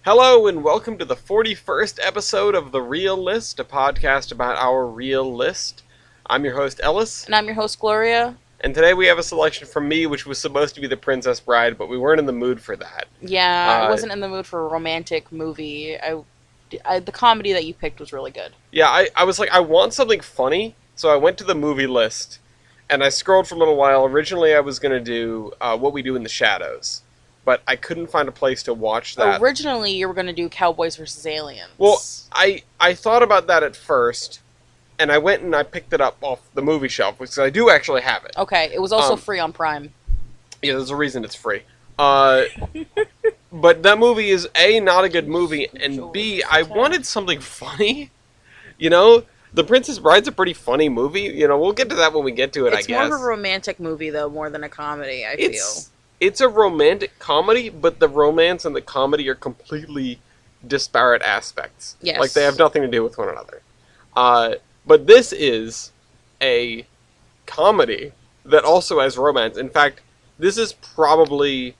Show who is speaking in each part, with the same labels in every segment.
Speaker 1: Hello and welcome to the 41st episode of The Real List, a podcast about our real list. I'm your host, Ellis.
Speaker 2: And I'm your host, Gloria.
Speaker 1: And today we have a selection from me, which was supposed to be The Princess Bride, but we weren't in the mood for that.
Speaker 2: Yeah, I wasn't in the mood for a romantic movie. The comedy that you picked was really good.
Speaker 1: Yeah, I was like, I want something funny, so I went to the movie list, and I scrolled for a little while. Originally I was going to do What We Do in the Shadows, but I couldn't find a place to watch that.
Speaker 2: Originally you were going to do Cowboys vs. Aliens.
Speaker 1: Well, I thought about that at first, and I went and I picked it up off the movie shelf, because I do actually have it.
Speaker 2: Okay, it was also free on Prime.
Speaker 1: Yeah, there's a reason it's free. But that movie is A, not a good movie, and B, I wanted something funny. You know, The Princess Bride's a pretty funny movie. You know, we'll get to that when we get to it, I guess.
Speaker 2: It's more of a romantic movie, though, more than a comedy, I feel.
Speaker 1: It's a romantic comedy, but the romance and the comedy are completely disparate aspects.
Speaker 2: Yes.
Speaker 1: Like, they have nothing to do with one another. But this is a comedy that also has romance. In fact, this is probably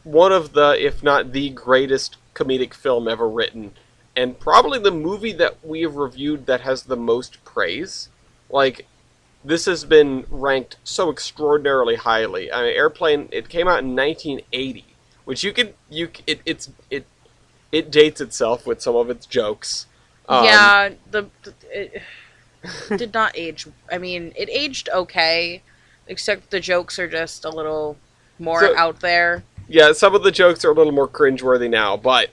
Speaker 1: one of the, if not the greatest comedic film ever written. And probably the movie that we have reviewed that has the most praise. Like, this has been ranked so extraordinarily highly. I mean, Airplane, it came out in 1980, which it dates itself with some of its jokes.
Speaker 2: Yeah, it did not age. I mean, it aged okay, except the jokes are just a little more out there. Yeah,
Speaker 1: some of the jokes are a little more cringeworthy now, but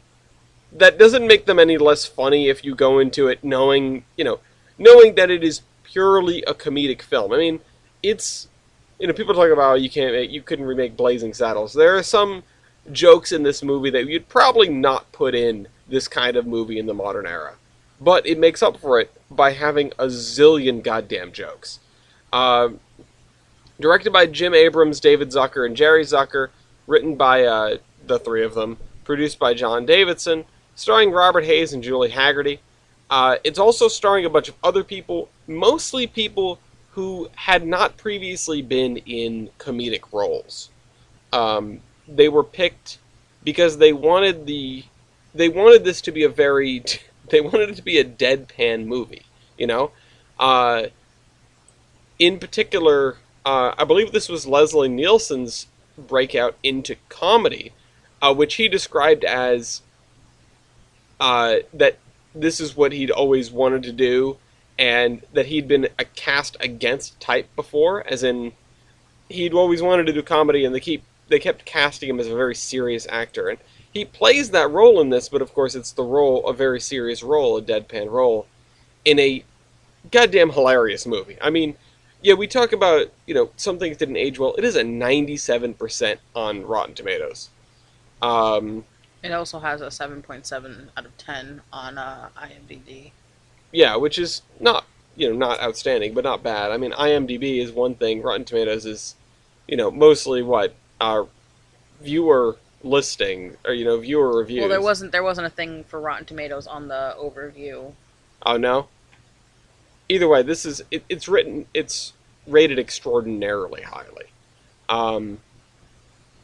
Speaker 1: that doesn't make them any less funny if you go into it knowing that it is purely a comedic film. I mean, it's, people talk about you couldn't remake Blazing Saddles. There are some jokes in this movie that you'd probably not put in this kind of movie in the modern era. But it makes up for it by having a zillion goddamn jokes. Directed by Jim Abrams, David Zucker, and Jerry Zucker. Written by the three of them. Produced by John Davidson. Starring Robert Hayes and Julie Haggerty. It's also starring a bunch of other people. Mostly people who had not previously been in comedic roles. They were picked because they wanted this to be a very... They wanted it to be a deadpan movie, In particular, I believe this was Leslie Nielsen's breakout into comedy, which he described as that this is what he'd always wanted to do, and that he'd been a cast against type before, as in he'd always wanted to do comedy, and they kept casting him as a very serious actor, and he plays that role in this, but of course it's a very serious role, a deadpan role, in a goddamn hilarious movie. I mean, yeah, we talk about, some things didn't age well. It is a 97% on Rotten Tomatoes.
Speaker 2: It also has a 7.7 out of 10 on IMDb.
Speaker 1: Yeah, which is not, not outstanding, but not bad. I mean, IMDb is one thing. Rotten Tomatoes is, mostly what? Viewer listing, or viewer reviews.
Speaker 2: Well, there wasn't a thing for Rotten Tomatoes on the overview.
Speaker 1: Oh no. Either way, it's rated extraordinarily highly,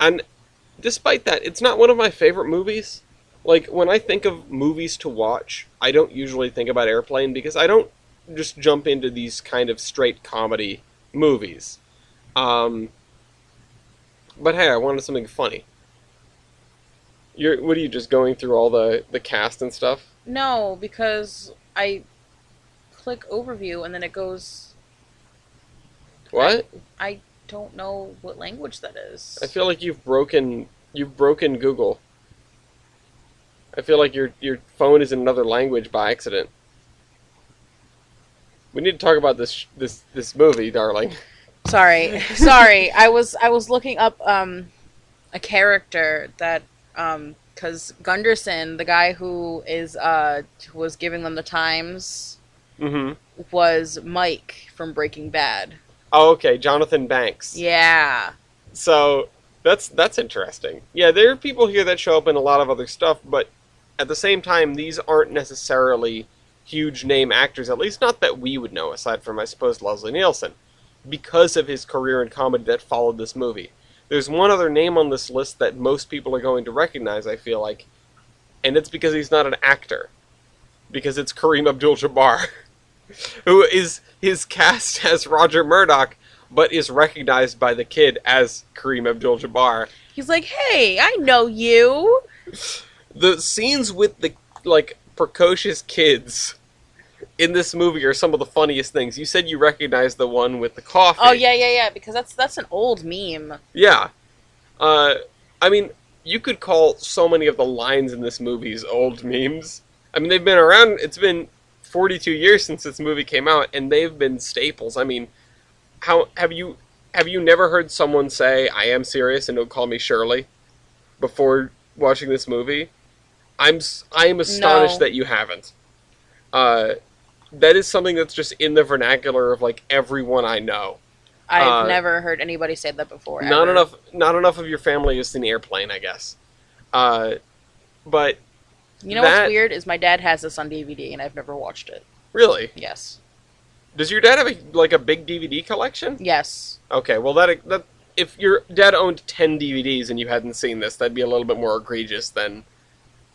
Speaker 1: and despite that, it's not one of my favorite movies. Like, when I think of movies to watch, I don't usually think about Airplane because I don't just jump into these kind of straight comedy movies. But hey, I wanted something funny. What are you, just going through all the cast and stuff?
Speaker 2: No, because I click overview and then it goes...
Speaker 1: What?
Speaker 2: I don't know what language that is.
Speaker 1: I feel like you've broken Google. I feel like your phone is in another language by accident. We need to talk about this movie, darling.
Speaker 2: Sorry. I was looking up a character that because Gunderson, the guy who was giving them the times, was Mike from Breaking Bad.
Speaker 1: Oh, okay, Jonathan Banks.
Speaker 2: Yeah.
Speaker 1: So that's interesting. Yeah, there are people here that show up in a lot of other stuff, but at the same time, these aren't necessarily huge name actors, at least not that we would know, aside from, I suppose, Leslie Nielsen, because of his career in comedy that followed this movie. There's one other name on this list that most people are going to recognize, I feel like, and it's because he's not an actor. Because it's Kareem Abdul-Jabbar, who is cast as Roger Murdoch, but is recognized by the kid as Kareem Abdul-Jabbar.
Speaker 2: He's like, hey, I know you.
Speaker 1: The scenes with the, like, precocious kids in this movie are some of the funniest things. You said you recognized the one with the coffee.
Speaker 2: Oh, yeah, because that's an old meme.
Speaker 1: Yeah. I mean, you could call so many of the lines in this movie's old memes. I mean, they've been around, it's been 42 years since this movie came out, and they've been staples. I mean, how have you never heard someone say, I am serious and don't call me Shirley, before watching this movie? I am astonished that you haven't. That is something that's just in the vernacular of, like, everyone I know.
Speaker 2: I've never heard anybody say that before.
Speaker 1: Not enough of your family has seen Airplane, I guess. But
Speaker 2: you know what's weird is my dad has this on DVD and I've never watched it.
Speaker 1: Really?
Speaker 2: Yes.
Speaker 1: Does your dad have a big DVD collection?
Speaker 2: Yes.
Speaker 1: Okay, well that if your dad owned 10 DVDs and you hadn't seen this, that'd be a little bit more egregious than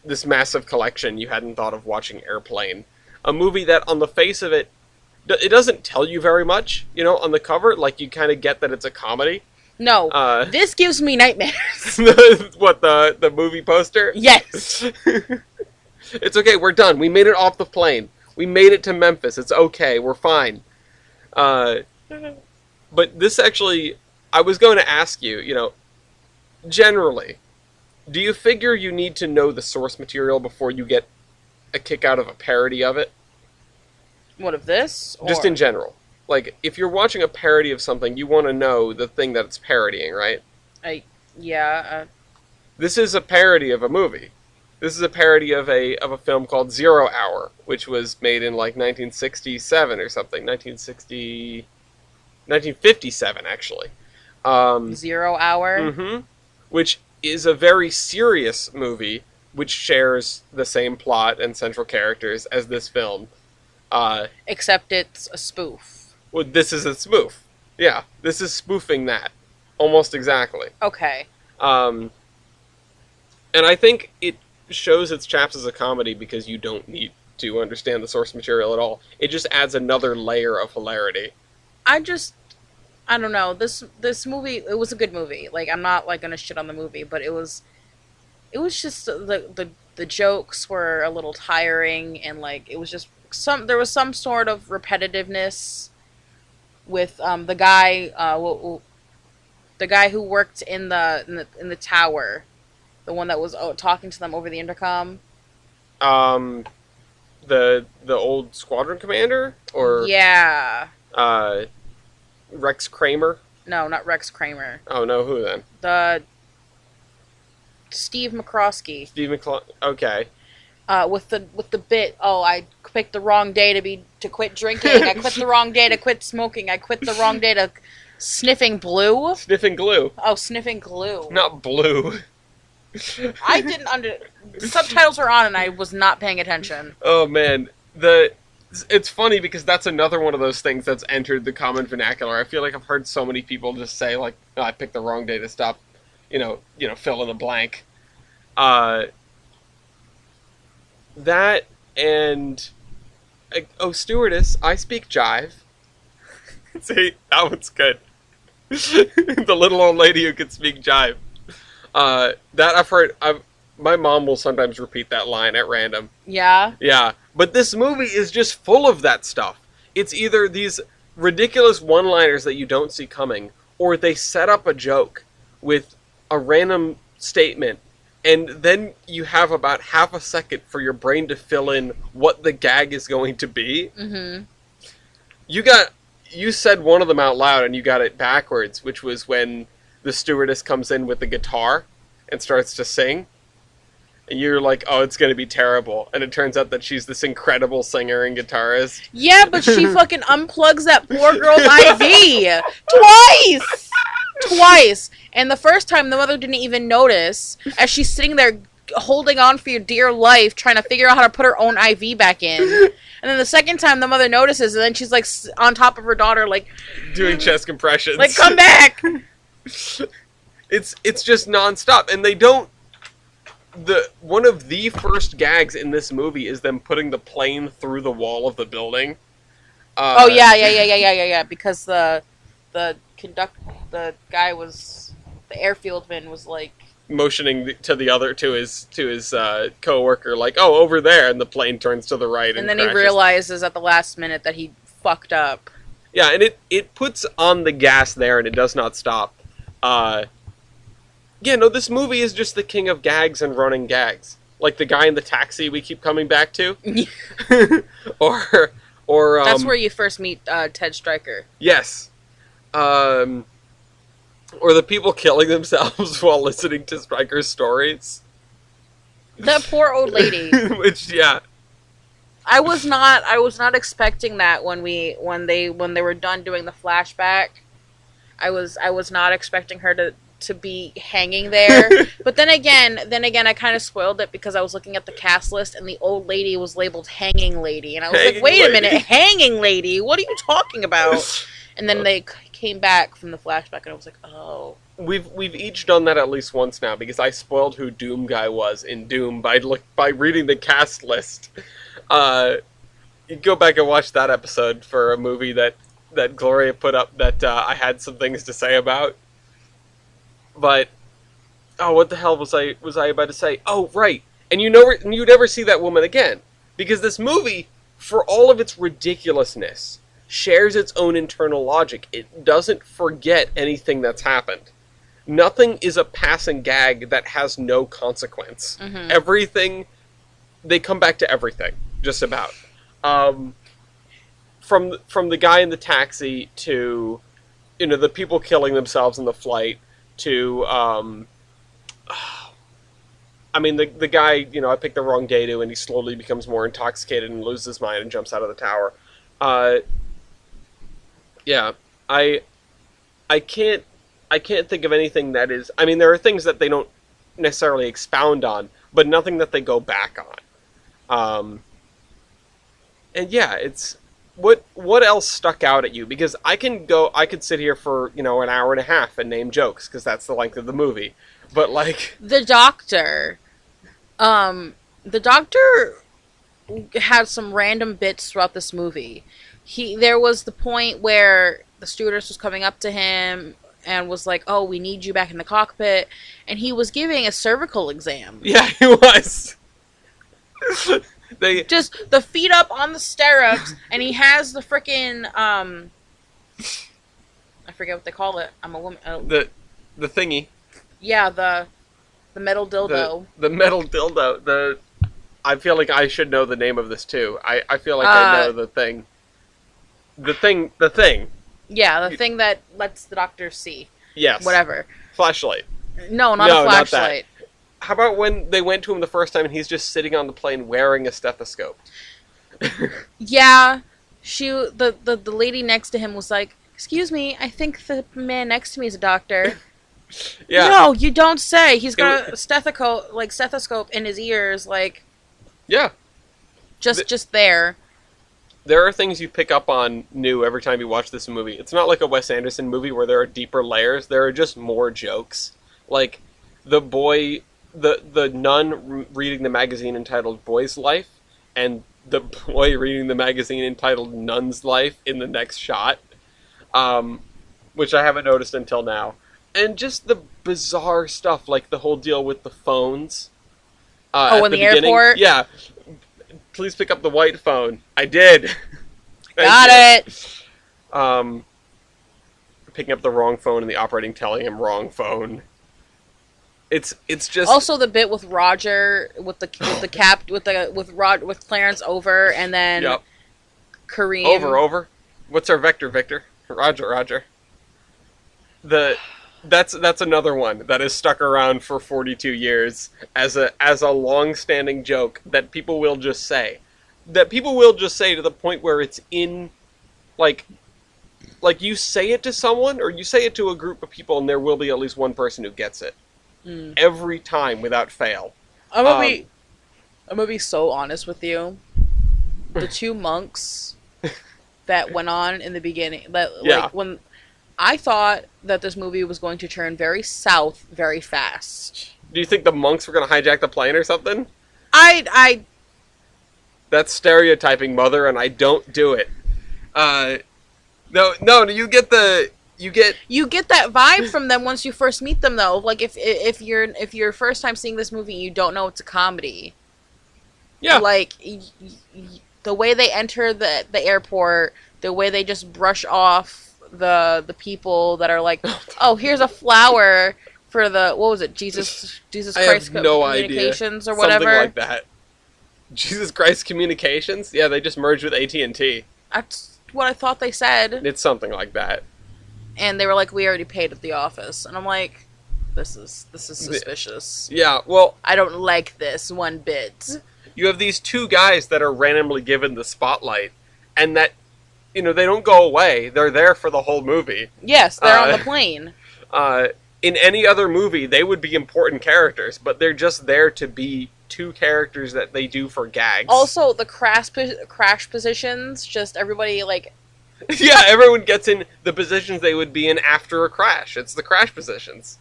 Speaker 1: this massive collection you hadn't thought of watching Airplane. A movie that, on the face of it, it doesn't tell you very much, you know, on the cover. Like, you kind of get that it's a comedy.
Speaker 2: No, this gives me nightmares.
Speaker 1: What, the movie poster?
Speaker 2: Yes.
Speaker 1: It's okay, we're done. We made it off the plane. We made it to Memphis. It's okay, we're fine. But this actually, I was going to ask you, you know, generally, do you figure you need to know the source material before you get a kick out of a parody of it?
Speaker 2: What, of this? Or?
Speaker 1: Just in general. Like, if you're watching a parody of something, you want to know the thing that it's parodying, right?
Speaker 2: Yeah.
Speaker 1: This is a parody of a movie. This is a parody of a film called 0 Hour, which was made in, like, 1967 or something. 1957, actually.
Speaker 2: 0 Hour?
Speaker 1: Mm-hmm. Which is a very serious movie, which shares the same plot and central characters as this film.
Speaker 2: Except it's a spoof.
Speaker 1: Well, this is a spoof. Yeah, this is spoofing that. Almost exactly.
Speaker 2: Okay.
Speaker 1: And I think it shows its chaps as a comedy because you don't need to understand the source material at all. It just adds another layer of hilarity.
Speaker 2: I don't know. This movie, it was a good movie. Like, I'm not, like, gonna shit on the movie, but it was just, the jokes were a little tiring, and, like, it was just there was some sort of repetitiveness with the guy who worked in the tower, the one that was talking to them over the intercom.
Speaker 1: The old squadron commander, or
Speaker 2: yeah,
Speaker 1: Rex Kramer.
Speaker 2: No, not Rex Kramer.
Speaker 1: Oh no, who then?
Speaker 2: The Steve McCroskey.
Speaker 1: Okay.
Speaker 2: With the bit, I picked the wrong day to quit drinking. I quit the wrong day to quit smoking. I quit the wrong day to sniffing blue.
Speaker 1: Sniffing glue.
Speaker 2: Oh, sniffing glue.
Speaker 1: Not blue.
Speaker 2: I didn't the subtitles were on and I was not paying attention.
Speaker 1: Oh man, it's funny because that's another one of those things that's entered the common vernacular. I feel like I've heard so many people just say, like, oh, I picked the wrong day to stop, you know, fill in the blank. That and stewardess, I speak jive. See, that one's good. The little old lady who can speak jive. That I've heard. My mom will sometimes repeat that line at random.
Speaker 2: Yeah?
Speaker 1: Yeah. But this movie is just full of that stuff. It's either these ridiculous one-liners that you don't see coming, or they set up a joke with a random statement, and then you have about half a second for your brain to fill in what the gag is going to be.
Speaker 2: Mm-hmm.
Speaker 1: You said one of them out loud, and you got it backwards, which was when the stewardess comes in with the guitar and starts to sing. And you're like, oh, it's going to be terrible. And it turns out that she's this incredible singer and guitarist.
Speaker 2: Yeah, but she fucking unplugs that poor girl's IV. Twice! And the first time, the mother didn't even notice, as she's sitting there holding on for your dear life, trying to figure out how to put her own IV back in. And then the second time, the mother notices, and then she's, like, on top of her daughter, like...
Speaker 1: doing chest compressions.
Speaker 2: Like, come back!
Speaker 1: It's just nonstop. And they don't... one of the first gags in this movie is them putting the plane through the wall of the building.
Speaker 2: Oh yeah. Because the guy was the airfieldman was like
Speaker 1: motioning to his coworker, like, "Oh, over there," and the plane turns to the right,
Speaker 2: and then
Speaker 1: crashes.
Speaker 2: he realizes at the last minute that he fucked up.
Speaker 1: Yeah, and it puts on the gas there, and it does not stop. Yeah, no, this movie is just the king of gags and running gags, like the guy in the taxi we keep coming back to, or
Speaker 2: that's where you first meet Ted Stryker.
Speaker 1: Yes, or the people killing themselves while listening to Stryker's stories.
Speaker 2: That poor old lady.
Speaker 1: Which, yeah.
Speaker 2: I was not expecting that when they were done doing the flashback. I was not expecting her to be hanging there. But then again, I kind of spoiled it because I was looking at the cast list and the old lady was labeled hanging lady, and I was like, wait a minute, hanging lady? What are you talking about? And then they came back from the flashback, and I was like, oh.
Speaker 1: We've each done that at least once now, because I spoiled who Doom Guy was in Doom by reading the cast list. You go back and watch that episode for a movie that Gloria put up that I had some things to say about. But what the hell was I about to say? Oh, right. And you never see that woman again, because this movie, for all of its ridiculousness, shares its own internal logic. It doesn't forget anything that's happened. Nothing is a passing gag that has no consequence. Mm-hmm. Everything, they come back to everything, just about. From the guy in the taxi to, the people killing themselves in the flight to, the guy, I picked the wrong day to, and he slowly becomes more intoxicated and loses his mind and jumps out of the tower. Yeah, I can't think of anything that is... there are things that they don't necessarily expound on, but nothing that they go back on. And yeah, it's... What else stuck out at you? Because I could sit here for, an hour and a half and name jokes, because that's the length of the movie. But, like... The doctor
Speaker 2: had some random bits throughout this movie. There was the point where the stewardess was coming up to him and was like, "Oh, we need you back in the cockpit," and he was giving a cervical exam.
Speaker 1: Yeah, he was.
Speaker 2: Just the feet up on the stirrups, and he has the frickin' I forget what they call it. I'm a woman.
Speaker 1: The thingy.
Speaker 2: Yeah, the metal dildo.
Speaker 1: The metal dildo. I feel like I should know the name of this too. I feel like I know the thing. The thing.
Speaker 2: Yeah, the thing that lets the doctor see.
Speaker 1: Yes.
Speaker 2: Whatever.
Speaker 1: Flashlight.
Speaker 2: No, not a flashlight.
Speaker 1: Not that. How about when they went to him the first time and he's just sitting on the plane wearing a stethoscope?
Speaker 2: Yeah. The lady next to him was like, "Excuse me, I think the man next to me is a doctor." Yeah. No, you don't say. He's got a stethoscope in his ears, like...
Speaker 1: Yeah.
Speaker 2: Just there.
Speaker 1: There are things you pick up on new every time you watch this movie. It's not like a Wes Anderson movie where there are deeper layers. There are just more jokes. Like, the boy... The nun reading the magazine entitled Boy's Life, and the boy reading the magazine entitled Nun's Life in the next shot, which I haven't noticed until now. And just the bizarre stuff, like the whole deal with the phones.
Speaker 2: In the airport?
Speaker 1: Yeah. Please pick up the white phone. I did.
Speaker 2: Got it!
Speaker 1: Picking up the wrong phone and the operating telling him wrong phone. It's just
Speaker 2: also the bit with Roger with Clarence over, and then Kareem
Speaker 1: over. What's our vector, Victor? Roger. That's another one that has stuck around for 42 years as a long-standing joke that people will just say. That people will just say to the point where it's in, like you say it to someone or you say it to a group of people and there will be at least one person who gets it. Every time without fail.
Speaker 2: I'm gonna be so honest with you. The two monks that went on in the beginning, when I thought that this movie was going to turn very south very fast.
Speaker 1: Do you think the monks were going to hijack the plane or something?
Speaker 2: I
Speaker 1: That's stereotyping, Mother, and I don't do it. No, you get
Speaker 2: you get that vibe from them once you first meet them, though. Like if you're first time seeing this movie and you don't know it's a comedy,
Speaker 1: yeah.
Speaker 2: like the way they enter the airport, the way they just brush off the people that are like, oh, here's a flower for the, what was it, Jesus
Speaker 1: I
Speaker 2: Christ
Speaker 1: have no
Speaker 2: Communications
Speaker 1: idea.
Speaker 2: or whatever.
Speaker 1: Something like that. Jesus Christ Communications? Yeah, they just merged with AT&T.
Speaker 2: That's what I thought they said.
Speaker 1: It's something like that.
Speaker 2: And they were like, we already paid at the office. And I'm like, this is suspicious.
Speaker 1: Yeah, well,
Speaker 2: I don't like this one bit.
Speaker 1: you have these two guys that are randomly given the spotlight, and that, they don't go away. They're there for the whole movie.
Speaker 2: Yes, they're on the plane.
Speaker 1: In any other movie, they would be important characters, but they're just there to be two characters that they do for gags.
Speaker 2: Also, the crash positions, just everybody, like...
Speaker 1: Yeah, everyone gets in the positions they would be in after a crash. It's the crash positions.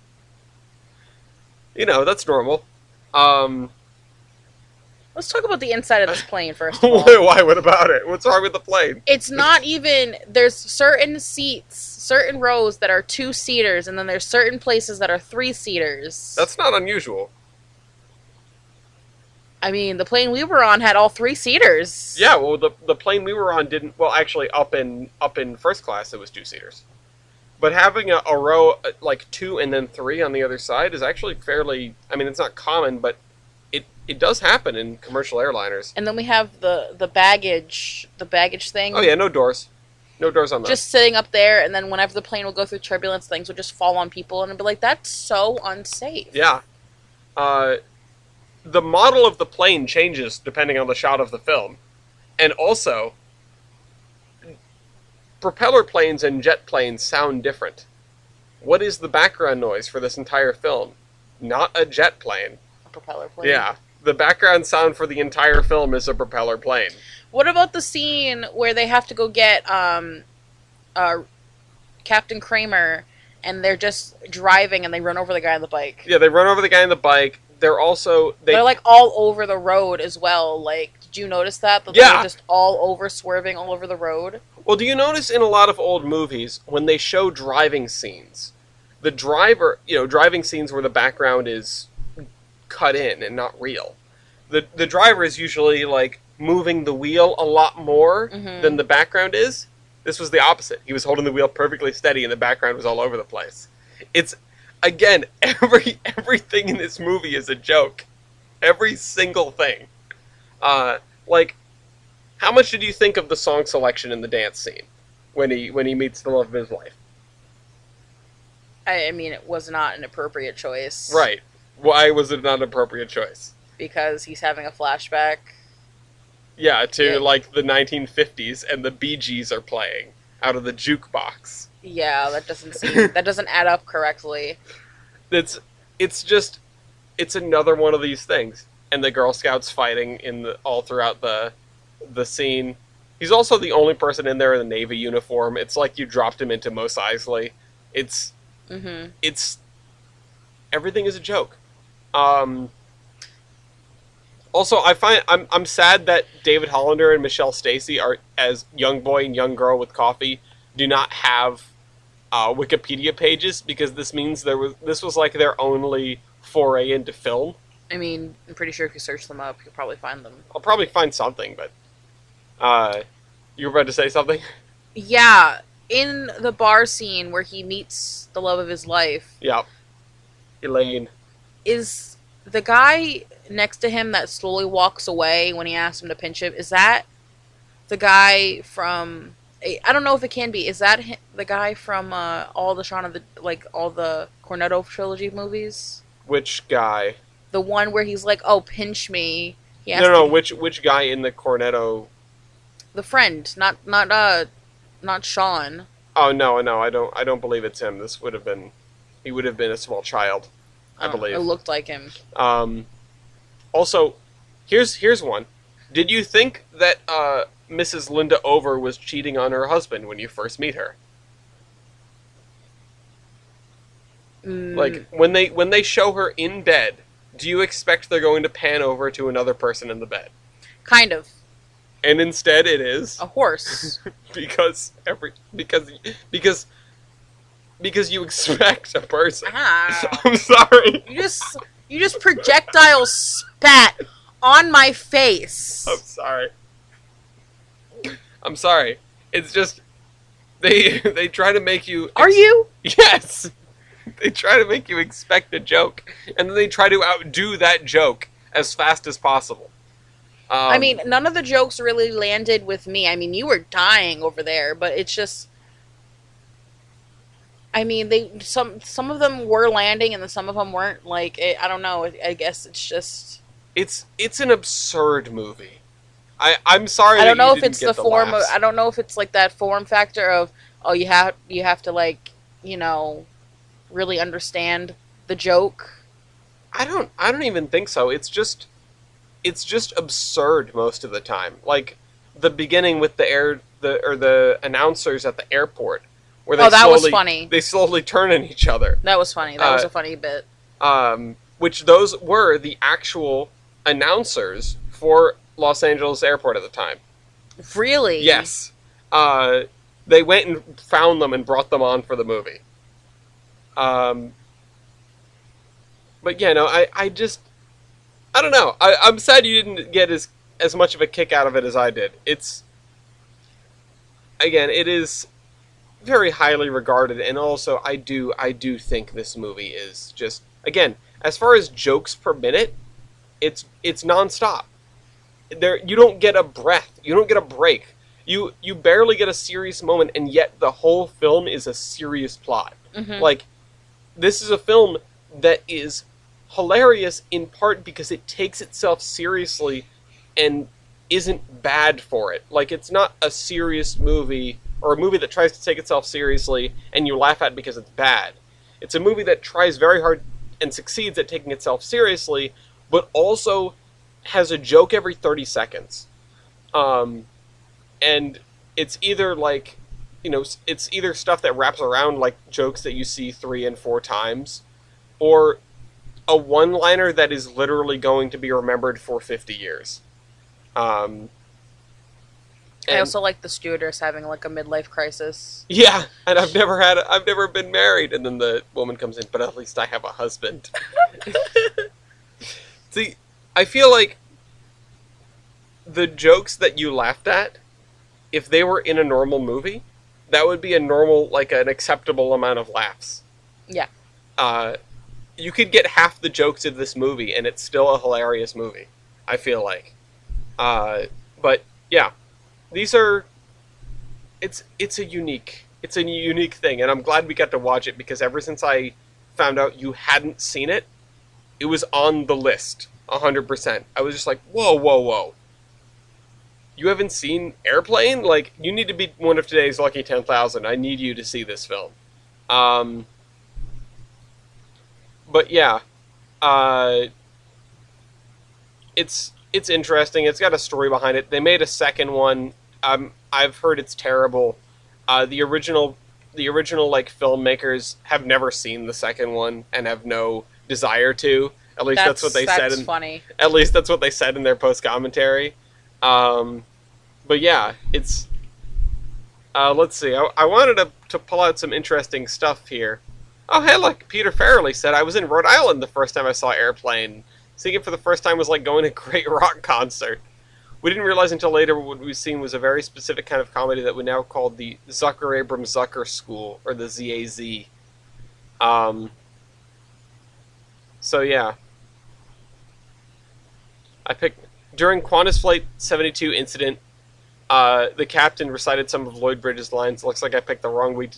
Speaker 1: That's normal.
Speaker 2: Let's talk about the inside of this plane first of all.
Speaker 1: Why? What about it? What's wrong with the plane?
Speaker 2: It's not even... There's certain seats, certain rows that are 2-seaters, and then there's certain places that are 3-seaters.
Speaker 1: That's not unusual.
Speaker 2: I mean, the plane we were on had all 3-seaters.
Speaker 1: Yeah, well, the plane we were on didn't... Well, actually, up in first class, it was 2-seaters. But having a row, like 2 and then 3 on the other side is actually fairly... I mean, it's not common, but it does happen in commercial airliners.
Speaker 2: And then we have the baggage thing.
Speaker 1: Oh, yeah, no doors. No doors on those.
Speaker 2: Just sitting up there, and then whenever the plane will go through turbulence, things will just fall on people, and it'll be like, that's so unsafe.
Speaker 1: Yeah. The model of the plane changes depending on the shot of the film. And also, propeller planes and jet planes sound different. What is the background noise for this entire film? Not a jet plane.
Speaker 2: A propeller plane?
Speaker 1: Yeah. The background sound for the entire film is a propeller plane.
Speaker 2: What about the scene where they have to go get Captain Kramer, and they're just driving and they run over the guy on the bike?
Speaker 1: Yeah, they run over the guy on the bike. They're also...
Speaker 2: They're like all over the road as well. Like, did you notice that? That
Speaker 1: Yeah.
Speaker 2: They're just all over, swerving all over the road?
Speaker 1: Well, do you notice in a lot of old movies, when they show driving scenes, the driver, driving scenes where the background is cut in and not real, the driver is usually, like, moving the wheel a lot more than the background is. This was the opposite. He was holding the wheel perfectly steady and the background was all over the place. It's, again, everything in this movie is a joke. Every single thing. Like, how much did you think of the song selection in the dance scene when he meets the love of his life?
Speaker 2: I mean, it was not an appropriate choice.
Speaker 1: Right. Why was it not an appropriate choice?
Speaker 2: Because he's having a flashback.
Speaker 1: Yeah, to like the 1950s, and the Bee Gees are playing out of the jukebox.
Speaker 2: Yeah, that doesn't add up correctly.
Speaker 1: It's another one of these things. And the Girl Scouts fighting all throughout the scene. He's also the only person in there in a Navy uniform. It's like you dropped him into Mos Eisley. It's everything is a joke. Also, I'm sad that David Hollander and Michelle Stacy are, as young boy and young girl with coffee, do not have Wikipedia pages, because this means this was like their only foray into film.
Speaker 2: I mean, I'm pretty sure if you search them up, you'll probably find them.
Speaker 1: I'll probably find something, but you were about to say something?
Speaker 2: Yeah, in the bar scene where he meets the love of his life.
Speaker 1: Yeah, Elaine.
Speaker 2: Is the guy next to him that slowly walks away when he asks him to pinch him, is that the guy from... I don't know if it can be. Is that the guy from all the Cornetto trilogy movies?
Speaker 1: Which guy?
Speaker 2: The one where he's like, "Oh, pinch me."
Speaker 1: No. Which guy in the Cornetto?
Speaker 2: The friend, not Sean.
Speaker 1: Oh no, I don't believe it's him. He would have been a small child, I believe.
Speaker 2: It looked like him.
Speaker 1: Also, here's one. Did you think that Mrs. Linda Over was cheating on her husband when you first meet her? Like, when they show her in bed, do you expect they're going to pan over to another person in the bed?
Speaker 2: Kind of.
Speaker 1: And instead it is
Speaker 2: A horse.
Speaker 1: because you expect a person.
Speaker 2: Ah.
Speaker 1: I'm sorry.
Speaker 2: You just projectile spat on my face.
Speaker 1: I'm sorry. I'm sorry. It's just they try to make you.
Speaker 2: Are you?
Speaker 1: Yes. They try to make you expect a joke, and then they try to outdo that joke as fast as possible.
Speaker 2: I mean, none of the jokes really landed with me. I mean, you were dying over there, but it's just. I mean, some of them were landing, and then some of them weren't. Like, I don't know. I guess it's just.
Speaker 1: It's an absurd movie. I'm sorry.
Speaker 2: I don't know if
Speaker 1: didn't
Speaker 2: it's
Speaker 1: get
Speaker 2: the form.
Speaker 1: laughs.
Speaker 2: I don't know if it's like that form factor of you have to like really understand the joke.
Speaker 1: I don't even think so. It's just absurd most of the time. Like the beginning with the announcers at the airport where they
Speaker 2: was funny.
Speaker 1: They slowly turn on each other.
Speaker 2: That was funny. That was a funny bit.
Speaker 1: Which those were the actual announcers for Los Angeles Airport at the time.
Speaker 2: Really?
Speaker 1: Yes. They went and found them and brought them on for the movie. But yeah, no, I don't know. I'm sad you didn't get as much of a kick out of it as I did. It is very highly regarded, and also I do think this movie is just, again, as far as jokes per minute, it's nonstop. You don't get a breath. You don't get a break. You barely get a serious moment, and yet the whole film is a serious plot.
Speaker 2: Mm-hmm.
Speaker 1: Like, this is a film that is hilarious in part because it takes itself seriously and isn't bad for it. Like, it's not a serious movie or a movie that tries to take itself seriously and you laugh at it because it's bad. It's a movie that tries very hard and succeeds at taking itself seriously, but also has a joke every 30 seconds. And it's either like, it's either stuff that wraps around like jokes that you see 3 and 4 times, or a one-liner that is literally going to be remembered for 50 years. I
Speaker 2: also like the stewardess having like a midlife crisis.
Speaker 1: Yeah, and I've never been married, and then the woman comes in, but at least I have a husband. See, I feel like the jokes that you laughed at, if they were in a normal movie, that would be an acceptable amount of laughs.
Speaker 2: Yeah.
Speaker 1: You could get half the jokes of this movie, and it's still a hilarious movie, I feel like. But yeah, these are. It's a unique thing, and I'm glad we got to watch it because ever since I found out you hadn't seen it, it was on the list 100%. I was just like, whoa. You haven't seen Airplane? Like, you need to be one of today's lucky 10,000. I need you to see this film. But yeah, it's interesting. It's got a story behind it. They made a second one. I've heard it's terrible. The original like filmmakers have never seen the second one and have no desire to. At least that's what they said.
Speaker 2: Funny.
Speaker 1: At least that's what they said in their post commentary. But yeah, it's. Let's see. I wanted to pull out some interesting stuff here. Oh, hey, look, Peter Farrelly said, I was in Rhode Island the first time I saw Airplane. Seeing it for the first time was like going to a great rock concert. We didn't realize until later what we've seen was a very specific kind of comedy that we now call the Zucker-Abrams-Zucker School, or the ZAZ. So yeah. I picked... During Qantas Flight 72 incident, the captain recited some of Lloyd Bridges' lines. Looks like I picked the wrong week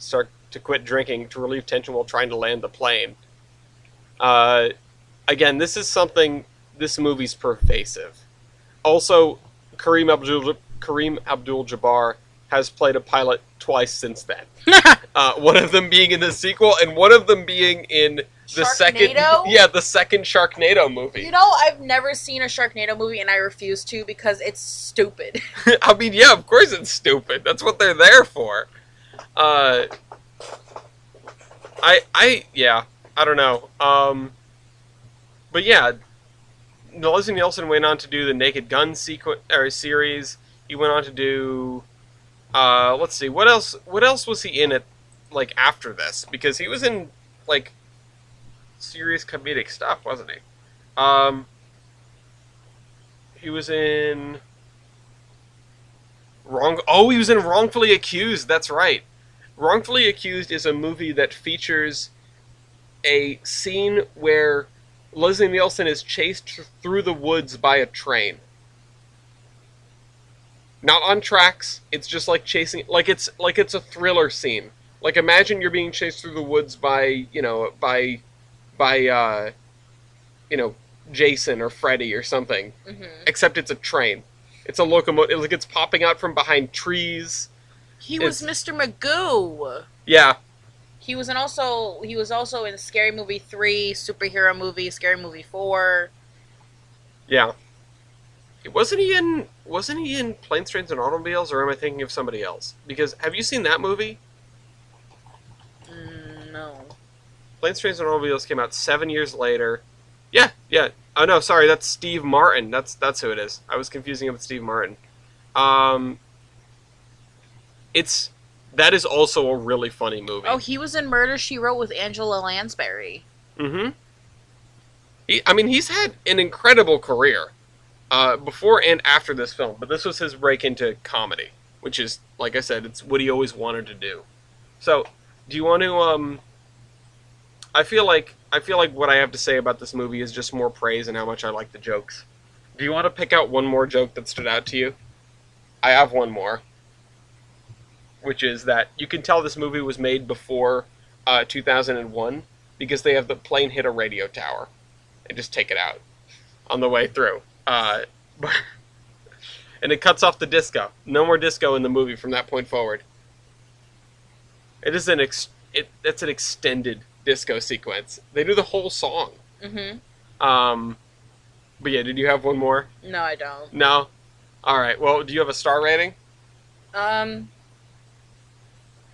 Speaker 1: to quit drinking to relieve tension while trying to land the plane. Again, this is something... This movie's pervasive. Also, Kareem Abdul-Jabbar has played a pilot twice since then. One of them being in the sequel, and one of them being in the second Sharknado movie.
Speaker 2: You know, I've never seen a Sharknado movie, and I refuse to because it's stupid.
Speaker 1: I mean, yeah, of course it's stupid. That's what they're there for. I I don't know. But yeah, Leslie Nielsen went on to do the Naked Gun series. He went on to do. Let's see, what else? What else was he in it? Like after this, because he was in like serious comedic stuff, wasn't he? He was in he was in Wrongfully Accused. That's right. Wrongfully Accused is a movie that features a scene where Leslie Nielsen is chased through the woods by a train. Not on tracks. It's just like chasing, like it's a thriller scene. Like imagine you're being chased through the woods by Jason or Freddy or something. Mm-hmm. Except it's a train. It's a locomotive. Like it's popping out from behind trees.
Speaker 2: He was Mr. Magoo.
Speaker 1: Yeah.
Speaker 2: He was also in Scary Movie 3, Superhero Movie, Scary Movie 4.
Speaker 1: Yeah. Wasn't he in Planes, Trains, and Automobiles, or am I thinking of somebody else? Because have you seen that movie?
Speaker 2: No.
Speaker 1: Planes, Trains, and Automobiles came out 7 years later. Yeah. Oh no, sorry, that's Steve Martin. That's who it is. I was confusing him with Steve Martin. That is also a really funny movie.
Speaker 2: Oh, he was in Murder, She Wrote with Angela Lansbury.
Speaker 1: Mm-hmm. He's had an incredible career. Before and after this film, but this was his break into comedy, which is, like I said, it's what he always wanted to do. So, do you want to? I feel like what I have to say about this movie is just more praise and how much I like the jokes. Do you want to pick out one more joke that stood out to you? I have one more, which is that you can tell this movie was made before 2001 because they have the plane hit a radio tower and just take it out on the way through. And it cuts off the disco. No more disco in the movie from that point forward. It is it's an extended disco sequence. They do the whole song.
Speaker 2: Mm-hmm.
Speaker 1: But yeah, did you have one more?
Speaker 2: No, I don't.
Speaker 1: No? Alright, well, do you have a star rating?
Speaker 2: I'm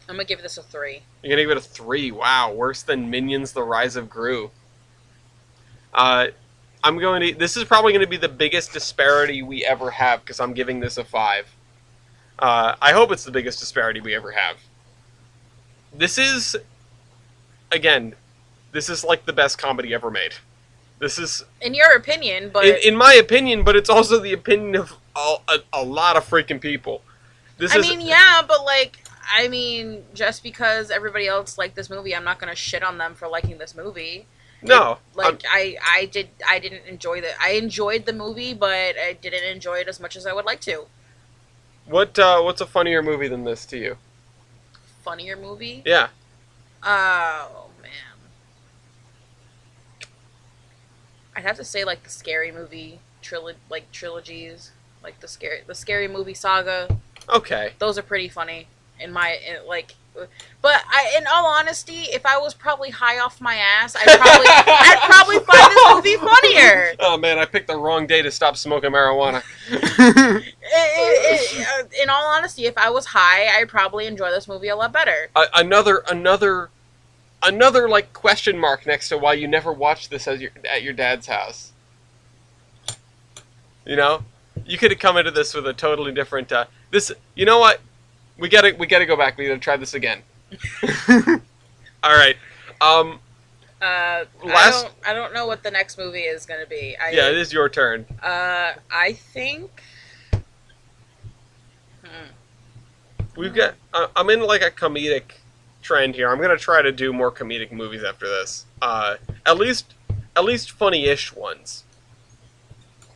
Speaker 2: gonna give this a 3.
Speaker 1: You're gonna give it a 3. Wow, worse than Minions: The Rise of Gru. This is probably going to be the biggest disparity we ever have, because I'm giving this a 5. I hope it's the biggest disparity we ever have. This is like the best comedy ever made. This is...
Speaker 2: In your opinion, but...
Speaker 1: In my opinion, but it's also the opinion of a lot of freaking people.
Speaker 2: Just because everybody else liked this movie, I'm not going to shit on them for liking this movie.
Speaker 1: No,
Speaker 2: I didn't enjoy it. I enjoyed the movie, but I didn't enjoy it as much as I would like to.
Speaker 1: What's a funnier movie than this to you?
Speaker 2: Funnier movie?
Speaker 1: Yeah.
Speaker 2: Oh man, I'd have to say like the Scary Movie trilogies, like the Scary Movie saga.
Speaker 1: Okay.
Speaker 2: Those are pretty funny But in all honesty, if I was probably high off my ass, I'd probably find this movie funnier.
Speaker 1: Oh man, I picked the wrong day to stop smoking marijuana.
Speaker 2: In all honesty, if I was high, I'd probably enjoy this movie a lot better.
Speaker 1: Another like question mark next to why you never watched this at your dad's house. You know, you could have come into this with a totally different. You know what? We gotta go back. We gotta try this again. All right.
Speaker 2: I don't know what the next movie is gonna be.
Speaker 1: Yeah, it is your turn.
Speaker 2: I think.
Speaker 1: We've got. I'm in like a comedic trend here. I'm gonna try to do more comedic movies after this. At least funny-ish ones.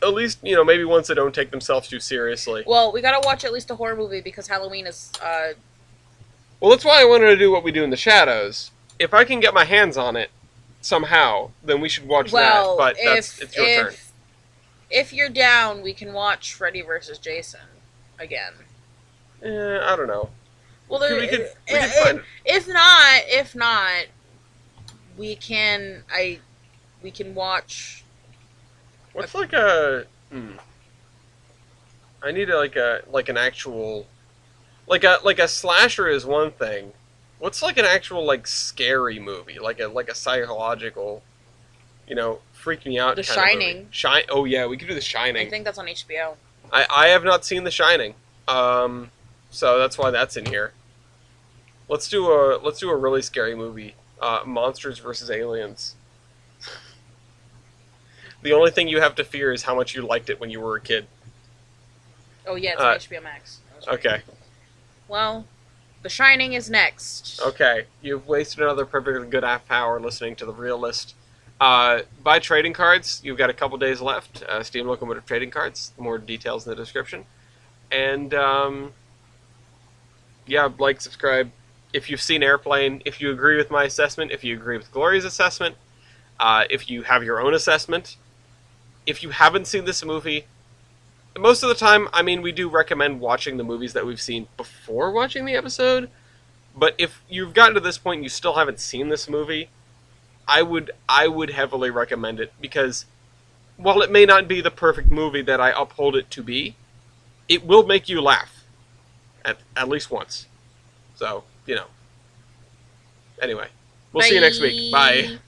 Speaker 1: At least, maybe ones that don't take themselves too seriously.
Speaker 2: Well, we gotta watch at least a horror movie because Halloween is,
Speaker 1: Well, that's why I wanted to do What We Do in the Shadows. If I can get my hands on it, somehow, then we should watch that. But it's your turn.
Speaker 2: If you're down, we can watch Freddy vs. Jason again.
Speaker 1: I don't know.
Speaker 2: Well,
Speaker 1: we could find it.
Speaker 2: If not, we can watch...
Speaker 1: What's like a... I need an actual... Like a slasher is one thing, What's like an actual like scary movie, like a psychological, freak me out
Speaker 2: The
Speaker 1: kind of
Speaker 2: Shining.
Speaker 1: movie? Oh yeah, we could do The
Speaker 2: I
Speaker 1: Shining.
Speaker 2: think that's on HBO.
Speaker 1: I have not seen The Shining, so that's why that's in here. Let's do a really scary movie. Monsters versus Aliens. The only thing you have to fear is how much you liked it when you were a kid.
Speaker 2: Oh yeah, it's on HBO Max.
Speaker 1: Okay.
Speaker 2: Well, The Shining is next.
Speaker 1: Okay. You've wasted another perfectly good half hour listening to the real list. Buy trading cards. You've got a couple days left. Steam Locomotive trading cards. More details in the description. And yeah, like, subscribe. If you've seen Airplane, if you agree with my assessment, if you agree with Gloria's assessment, if you have your own assessment, if you haven't seen this movie, most of the time, I mean, we do recommend watching the movies that we've seen before watching the episode, but if you've gotten to this point and you still haven't seen this movie, I would heavily recommend it, because while it may not be the perfect movie that I uphold it to be, it will make you laugh. At least once. So, Anyway, we'll see you next week. Bye.